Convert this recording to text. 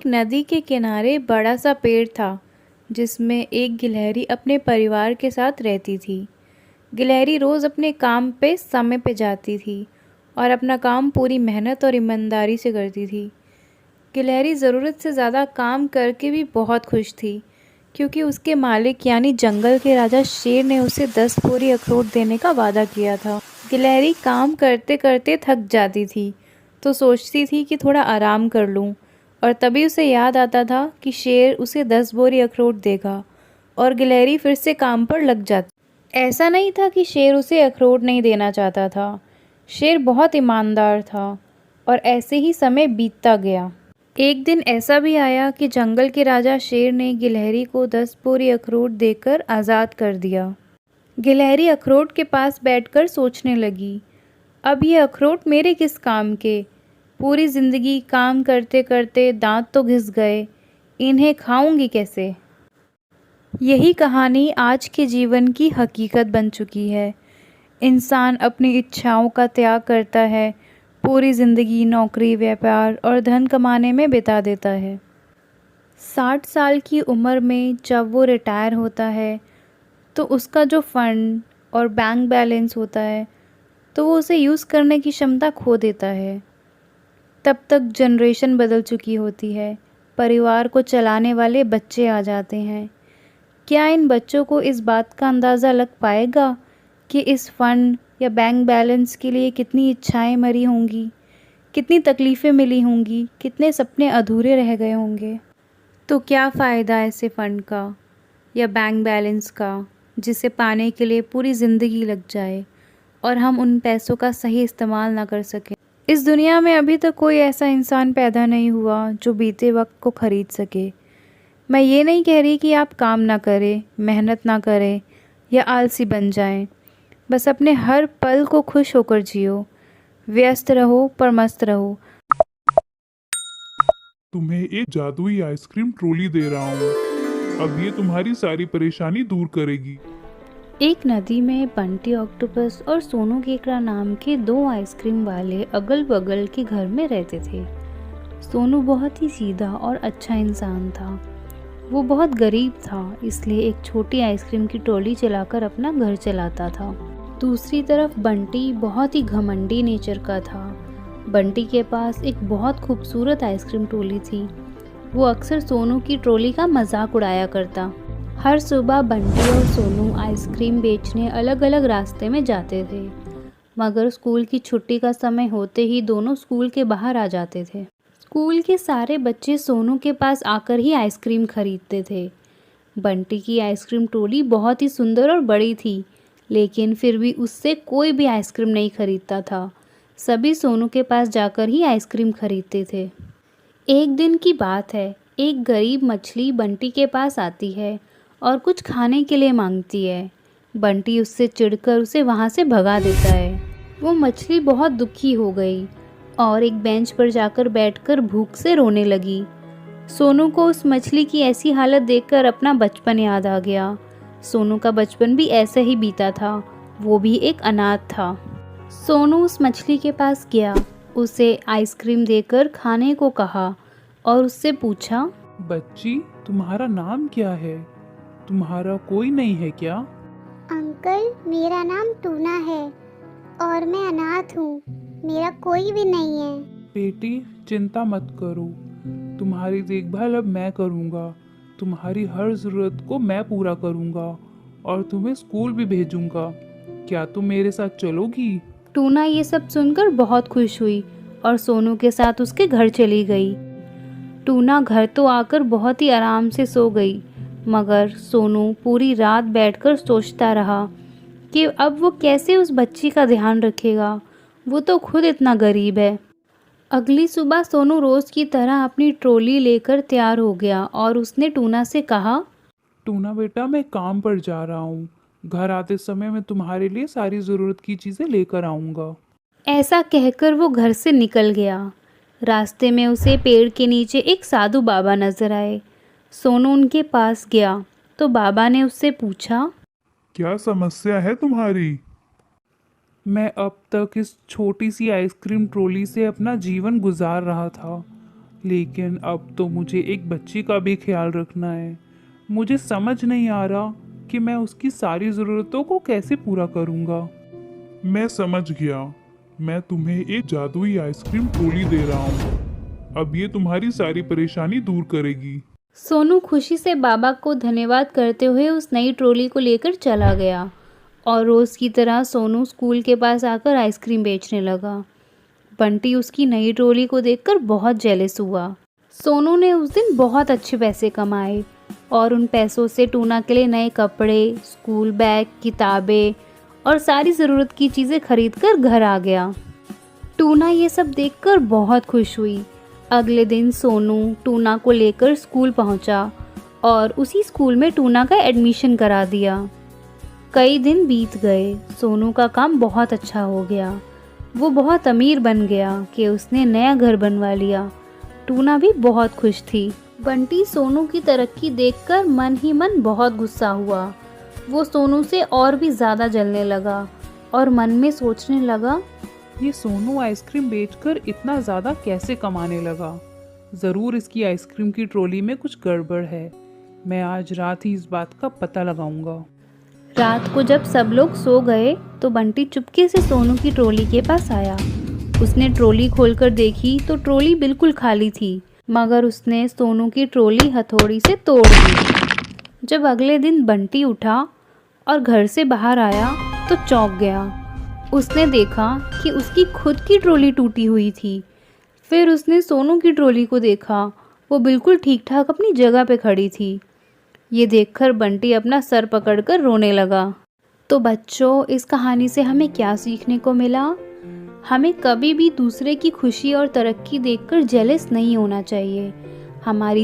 एक नदी के किनारे बड़ा सा पेड़ था जिसमें एक गिलहरी अपने परिवार के साथ रहती थी। गिलहरी रोज़ अपने काम पे समय पे जाती थी और अपना काम पूरी मेहनत और ईमानदारी से करती थी। गिलहरी ज़रूरत से ज़्यादा काम करके भी बहुत खुश थी क्योंकि उसके मालिक यानी जंगल के राजा शेर ने उसे 10 बोरी अखरोट देने का वादा किया था। गिलहरी काम करते करते थक जाती थी तो सोचती थी कि थोड़ा आराम कर लूं, और तभी उसे याद आता था कि शेर उसे 10 बोरी अखरोट देगा और गिलहरी फिर से काम पर लग जाती। ऐसा नहीं था कि शेर उसे अखरोट नहीं देना चाहता था। शेर बहुत ईमानदार था और ऐसे ही समय बीतता गया। एक दिन ऐसा भी आया कि जंगल के राजा शेर ने गिलहरी को 10 बोरी अखरोट देकर आज़ाद कर दिया। गिलहरी अखरोट के पास बैठकर सोचने लगी, अब ये अखरोट मेरे किस काम के। पूरी ज़िंदगी काम करते करते दांत तो घिस गए, इन्हें खाऊंगी कैसे। यही कहानी आज के जीवन की हकीकत बन चुकी है। इंसान अपनी इच्छाओं का त्याग करता है, पूरी ज़िंदगी नौकरी, व्यापार और धन कमाने में बिता देता है। 60 साल की उम्र में जब वो रिटायर होता है तो उसका जो फंड और बैंक बैलेंस होता है तो वो उसे यूज़ करने की क्षमता खो देता है। तब तक जनरेशन बदल चुकी होती है, परिवार को चलाने वाले बच्चे आ जाते हैं। क्या इन बच्चों को इस बात का अंदाज़ा लग पाएगा कि इस फंड या बैंक बैलेंस के लिए कितनी इच्छाएं मरी होंगी, कितनी तकलीफ़ें मिली होंगी, कितने सपने अधूरे रह गए होंगे। तो क्या फ़ायदा ऐसे फ़ंड का या बैंक बैलेंस का जिसे पाने के लिए पूरी ज़िंदगी लग जाए और हम उन पैसों का सही इस्तेमाल ना कर सकें। इस दुनिया में अभी तक कोई ऐसा इंसान पैदा नहीं हुआ जो बीते वक्त को ख़रीद सके। मैं ये नहीं कह रही कि आप काम ना करें, मेहनत ना करें या आलसी बन जाएं। बस अपने हर पल को खुश होकर जियो। व्यस्त रहो पर मस्त रहो। तुम्हें एक जादुई आइसक्रीम ट्रॉली दे रहा हूँ। अब ये तुम्हारी सारी परेशानी दूर करेगी। एक नदी में बंटी ऑक्टोपस और सोनू केकड़ा नाम के दो आइसक्रीम वाले अगल बगल के घर में रहते थे। सोनू बहुत ही सीधा और अच्छा इंसान था। वो बहुत गरीब था, इसलिए एक छोटी आइसक्रीम की ट्रॉली चलाकर अपना घर चलाता था। दूसरी तरफ बंटी बहुत ही घमंडी नेचर का था। बंटी के पास एक बहुत खूबसूरत आइसक्रीम ट्रॉली थी। वो अक्सर सोनू की ट्रॉली का मजाक उड़ाया करता। हर सुबह बंटी और सोनू आइसक्रीम बेचने अलग अलग रास्ते में जाते थे, मगर स्कूल की छुट्टी का समय होते ही दोनों स्कूल के बाहर आ जाते थे। स्कूल के सारे बच्चे सोनू के पास आकर ही आइसक्रीम खरीदते थे। बंटी की आइसक्रीम ट्रॉली बहुत ही सुंदर और बड़ी थी, लेकिन फिर भी उससे कोई भी आइसक्रीम नहीं खरीदता था। सभी सोनू के पास जाकर ही आइसक्रीम खरीदते थे। एक दिन की बात है, एक गरीब मछली बंटी के पास आती है और कुछ खाने के लिए मांगती है। बंटी उससे चिढ़कर उसे वहाँ से भगा देता है। वो मछली बहुत दुखी हो गई और एक बेंच पर जाकर बैठकर भूख से रोने लगी। सोनू को उस मछली की ऐसी हालत देखकर अपना बचपन याद आ गया। सोनू का बचपन भी ऐसे ही बीता था, वो भी एक अनाथ था। सोनू उस मछली के पास गया, उसे आइसक्रीम देकर खाने को कहा और उससे पूछा, बच्ची, तुम्हारा नाम क्या है? तुम्हारा कोई नहीं है क्या? अंकल, मेरा नाम टूना है और मैं अनाथ हूँ। मेरा कोई भी नहीं है। बेटी, चिंता मत करो। तुम्हारी देखभाल अब मैं करूँगा। तुम्हारी हर ज़रूरत को मैं पूरा करूँगा और तुम्हें स्कूल भी भेजूँगा। क्या तुम मेरे साथ चलोगी? टूना ये सब सुनकर बहुत खुश हुई और सोनू के साथ उसके घर चली गई। टूना घर तो आकर बहुत ही आराम से सो गई, मगर सोनू पूरी रात बैठकर सोचता रहा कि अब वो कैसे उस बच्ची का ध्यान रखेगा। वो तो खुद इतना गरीब है। अगली सुबह सोनू रोज़ की तरह अपनी ट्रॉली लेकर तैयार हो गया और उसने टूना से कहा, टूना बेटा, मैं काम पर जा रहा हूँ। घर आते समय मैं तुम्हारे लिए सारी ज़रूरत की चीज़ें लेकर आऊँगा। ऐसा कहकर वो घर से निकल गया। रास्ते में उसे पेड़ के नीचे एक साधु बाबा नजर आए। सोनू उनके पास गया तो बाबा ने उससे पूछा, क्या समस्या है तुम्हारी? मैं अब तक इस छोटी सी आइसक्रीम ट्रॉली से अपना जीवन गुजार रहा था, लेकिन अब तो मुझे एक बच्ची का भी ख्याल रखना है। मुझे समझ नहीं आ रहा कि मैं उसकी सारी ज़रूरतों को कैसे पूरा करूँगा। मैं समझ गया। मैं तुम्हें एक जादुई आइसक्रीम ट्रॉली दे रहा हूँ। अब ये तुम्हारी सारी परेशानी दूर करेगी। सोनू खुशी से बाबा को धन्यवाद करते हुए उस नई ट्रॉली को लेकर चला गया और रोज़ की तरह सोनू स्कूल के पास आकर आइसक्रीम बेचने लगा। बंटी उसकी नई ट्रॉली को देखकर बहुत जेलस हुआ। सोनू ने उस दिन बहुत अच्छे पैसे कमाए और उन पैसों से टूना के लिए नए कपड़े, स्कूल बैग, किताबें और सारी ज़रूरत की चीज़ें खरीदकर घर आ गया। टूना ये सब देखकर बहुत खुश हुई। अगले दिन सोनू टूना को लेकर स्कूल पहुंचा और उसी स्कूल में टूना का एडमिशन करा दिया। कई दिन बीत गए। सोनू का काम बहुत अच्छा हो गया। वो बहुत अमीर बन गया कि उसने नया घर बनवा लिया। टूना भी बहुत खुश थी। बंटी सोनू की तरक्की देखकर मन ही मन बहुत गुस्सा हुआ। वो सोनू से और भी ज़्यादा जलने लगा और मन में सोचने लगा, ये सोनू आइसक्रीम बेचकर इतना ज़्यादा कैसे कमाने लगा? ज़रूर इसकी आइसक्रीम की ट्रॉली में कुछ गड़बड़ है। मैं आज रात ही इस बात का पता लगाऊंगा। रात को जब सब लोग सो गए तो बंटी चुपके से सोनू की ट्रॉली के पास आया। उसने ट्रॉली खोलकर देखी तो ट्रॉली बिल्कुल खाली थी, मगर उसने सोनू की ट्रॉली हथौड़ी से तोड़ दी। जब अगले दिन बंटी उठा और घर से बाहर आया तो चौंक गया। उसने देखा कि उसकी खुद की ट्रॉली टूटी हुई थी। फिर उसने सोनू की ट्रॉली को देखा, वो बिल्कुल ठीक ठाक अपनी जगह पे खड़ी थी। ये देखकर बंटी अपना सर पकड़कर रोने लगा। तो बच्चों, इस कहानी से हमें क्या सीखने को मिला? हमें कभी भी दूसरे की खुशी और तरक्की देखकर जेलस नहीं होना चाहिए। हमारी